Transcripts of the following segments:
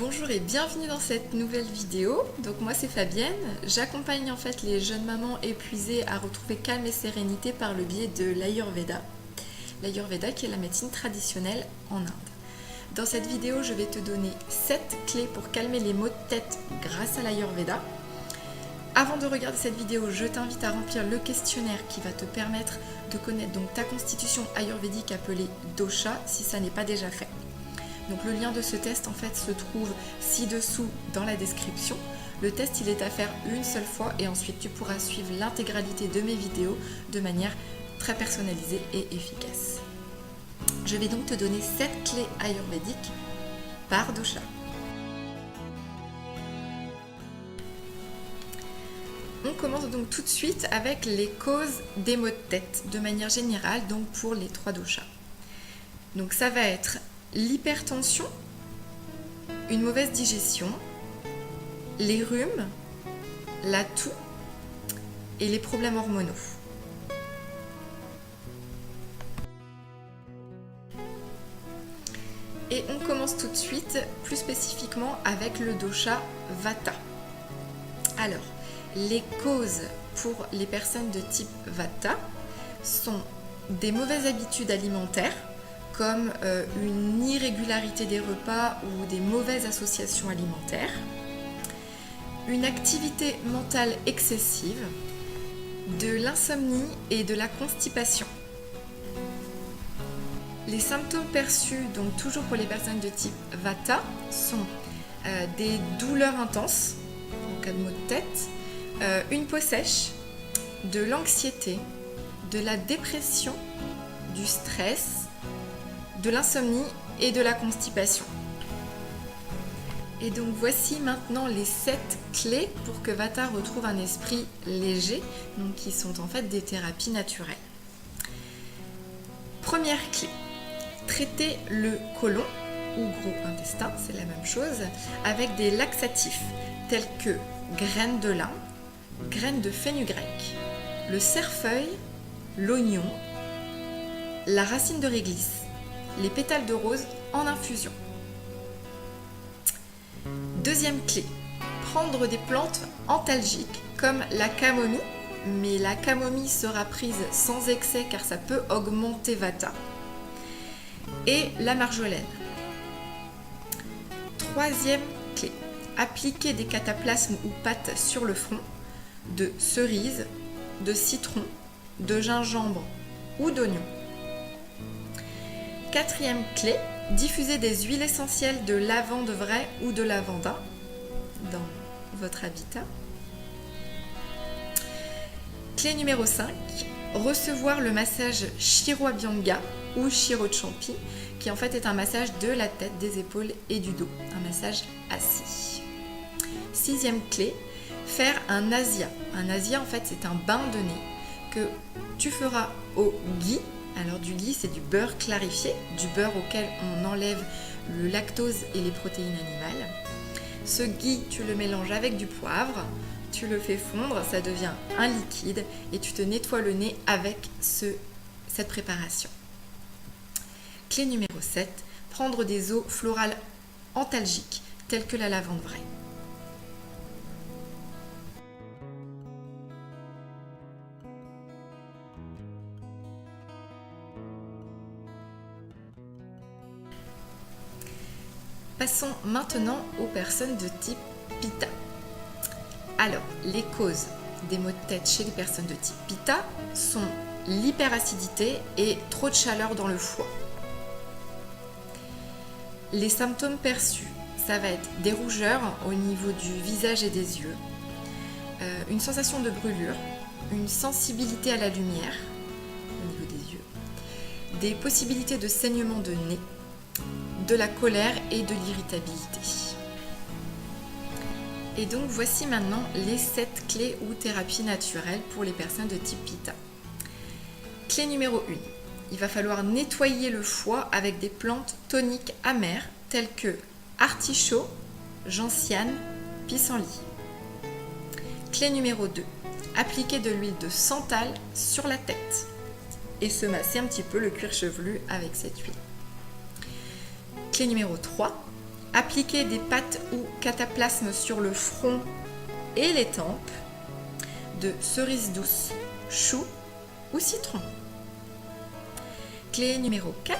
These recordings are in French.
Bonjour et bienvenue dans cette nouvelle vidéo. Donc moi c'est Fabienne, j'accompagne en fait les jeunes mamans épuisées à retrouver calme et sérénité par le biais de l'Ayurveda. L'Ayurveda qui est la médecine traditionnelle en Inde. Dans cette vidéo je vais te donner 7 clés pour calmer les maux de tête grâce à l'Ayurveda. Avant de regarder cette vidéo, je t'invite à remplir le questionnaire qui va te permettre de connaître donc ta constitution ayurvédique appelée dosha si ça n'est pas déjà fait. Donc le lien de ce test en fait se trouve ci-dessous dans la description. Le test il est à faire une seule fois et ensuite tu pourras suivre l'intégralité de mes vidéos de manière très personnalisée et efficace. Je vais donc te donner 7 clés ayurvédiques par dosha. On commence donc tout de suite avec les causes des maux de tête de manière générale donc pour les 3 doshas. Donc ça va être l'hypertension, une mauvaise digestion, les rhumes, la toux et les problèmes hormonaux. Et on commence tout de suite plus spécifiquement avec le dosha Vata. Alors, les causes pour les personnes de type Vata sont des mauvaises habitudes alimentaires, comme une irrégularité des repas ou des mauvaises associations alimentaires, une activité mentale excessive, de l'insomnie et de la constipation. Les symptômes perçus, donc toujours pour les personnes de type Vata, sont des douleurs intenses, en cas de maux de tête, une peau sèche, de l'anxiété, de la dépression, du stress, de l'insomnie et de la constipation. Et donc voici maintenant les 7 clés pour que Vata retrouve un esprit léger, donc qui sont en fait des thérapies naturelles. Première clé, traiter le côlon ou gros intestin, c'est la même chose, avec des laxatifs tels que graines de lin, graines de fenugrec, le cerfeuil, l'oignon, la racine de réglisse, les pétales de rose en infusion. Deuxième clé, prendre des plantes antalgiques comme la camomille, mais la camomille sera prise sans excès car ça peut augmenter Vata, et la marjolaine. Troisième clé, appliquer des cataplasmes ou pâtes sur le front de cerise, de citron, de gingembre ou d'oignon. Quatrième clé, diffuser des huiles essentielles de lavande vraie ou de lavanda dans votre habitat. Clé numéro 5, recevoir le massage Shiro Abhyanga ou Shiro Champi, qui en fait est un massage de la tête, des épaules et du dos, un massage assis. Sixième clé, faire un nasya. Un nasya en fait c'est un bain de nez que tu feras au ghee. Alors du ghee c'est du beurre clarifié, du beurre auquel on enlève le lactose et les protéines animales. Ce ghee tu le mélanges avec du poivre, tu le fais fondre, ça devient un liquide et tu te nettoies le nez avec cette préparation. Clé numéro 7, prendre des eaux florales antalgiques telles que la lavande vraie. Passons maintenant aux personnes de type Pitta. Alors, les causes des maux de tête chez les personnes de type Pitta sont l'hyperacidité et trop de chaleur dans le foie. Les symptômes perçus, ça va être des rougeurs au niveau du visage et des yeux, une sensation de brûlure, une sensibilité à la lumière au niveau des yeux, des possibilités de saignement de nez, de la colère et de l'irritabilité. Et donc voici maintenant les 7 clés ou thérapies naturelles pour les personnes de type Pitta. Clé numéro 1, il va falloir nettoyer le foie avec des plantes toniques amères telles que artichaut, gentiane, pissenlit. Clé numéro 2, appliquer de l'huile de santal sur la tête et se masser un petit peu le cuir chevelu avec cette huile. Clé numéro 3, Appliquer des pâtes ou cataplasmes sur le front et les tempes de cerise douce, chou ou citron. Clé numéro 4.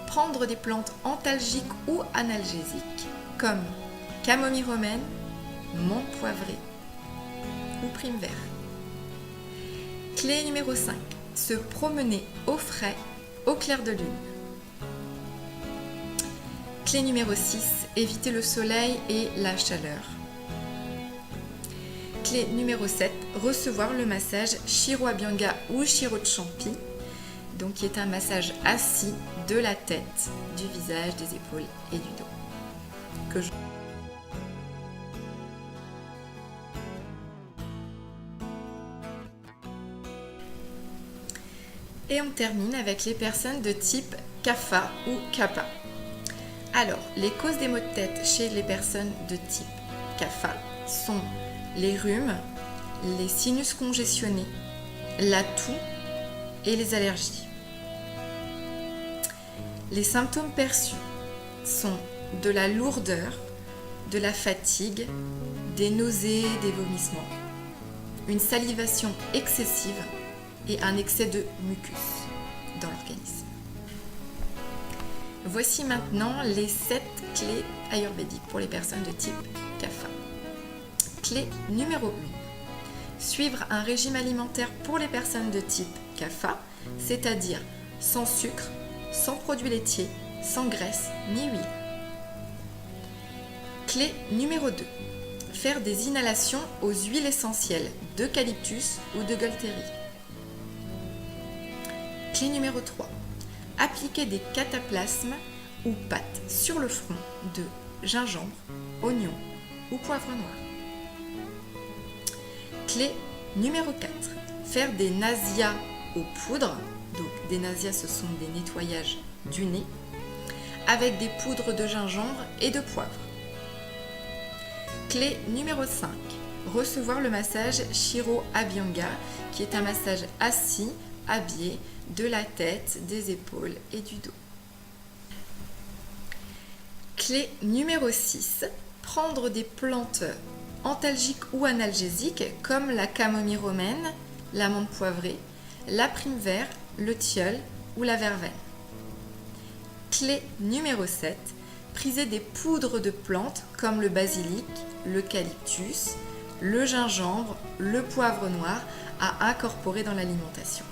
Prendre des plantes antalgiques ou analgésiques comme camomille romaine, menthe poivrée ou prime vert. Clé numéro 5. Se promener au frais, au clair de lune. Clé numéro 6. Éviter le soleil et la chaleur. Clé numéro 7. Recevoir le massage Shiro Abhyanga ou Shiro Champi, donc qui est un massage assis de la tête, du visage, des épaules et du dos. Et on termine avec les personnes de type Kapha ou Kapha. Alors, les causes des maux de tête chez les personnes de type Kapha sont les rhumes, les sinus congestionnés, la toux et les allergies. Les symptômes perçus sont de la lourdeur, de la fatigue, des nausées, des vomissements, une salivation excessive et un excès de mucus dans l'organisme. Voici maintenant les 7 clés ayurvédiques pour les personnes de type Kapha. Clé numéro 1. Suivre un régime alimentaire pour les personnes de type Kapha, c'est-à-dire sans sucre, sans produits laitiers, sans graisse ni huile. Clé numéro 2. Faire des inhalations aux huiles essentielles d'eucalyptus ou de Gualtéry. Clé numéro 3. Appliquer des cataplasmes ou pâtes sur le front de gingembre, oignon ou poivre noir. Clé numéro 4. Faire des nasias aux poudres. Donc des nasias, ce sont des nettoyages du nez avec des poudres de gingembre et de poivre. Clé numéro 5. Recevoir le massage Shiro Abhyanga, qui est un massage assis, habillé, de la tête, des épaules et du dos. Clé numéro 6. Prendre des plantes antalgiques ou analgésiques comme la camomille romaine, la menthe poivrée, la prime vert, le tilleul ou la verveine. Clé numéro 7. Priser des poudres de plantes comme le basilic, l'eucalyptus, le gingembre, le poivre noir à incorporer dans l'alimentation.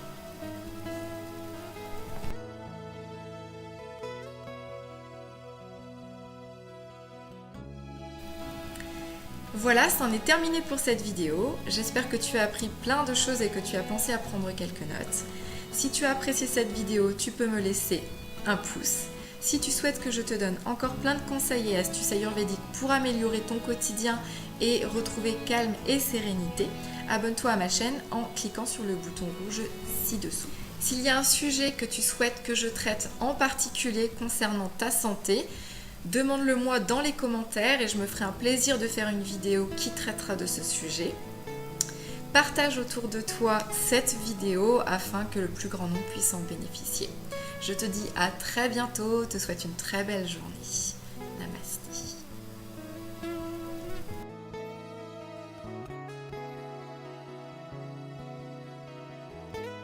Voilà, c'en est terminé pour cette vidéo. J'espère que tu as appris plein de choses et que tu as pensé à prendre quelques notes. Si tu as apprécié cette vidéo, tu peux me laisser un pouce. Si tu souhaites que je te donne encore plein de conseils et astuces ayurvédiques pour améliorer ton quotidien et retrouver calme et sérénité, abonne-toi à ma chaîne en cliquant sur le bouton rouge ci-dessous. S'il y a un sujet que tu souhaites que je traite en particulier concernant ta santé, demande-le moi dans les commentaires et je me ferai un plaisir de faire une vidéo qui traitera de ce sujet. Partage autour de toi cette vidéo afin que le plus grand nombre puisse en bénéficier. Je te dis à très bientôt, te souhaite une très belle journée.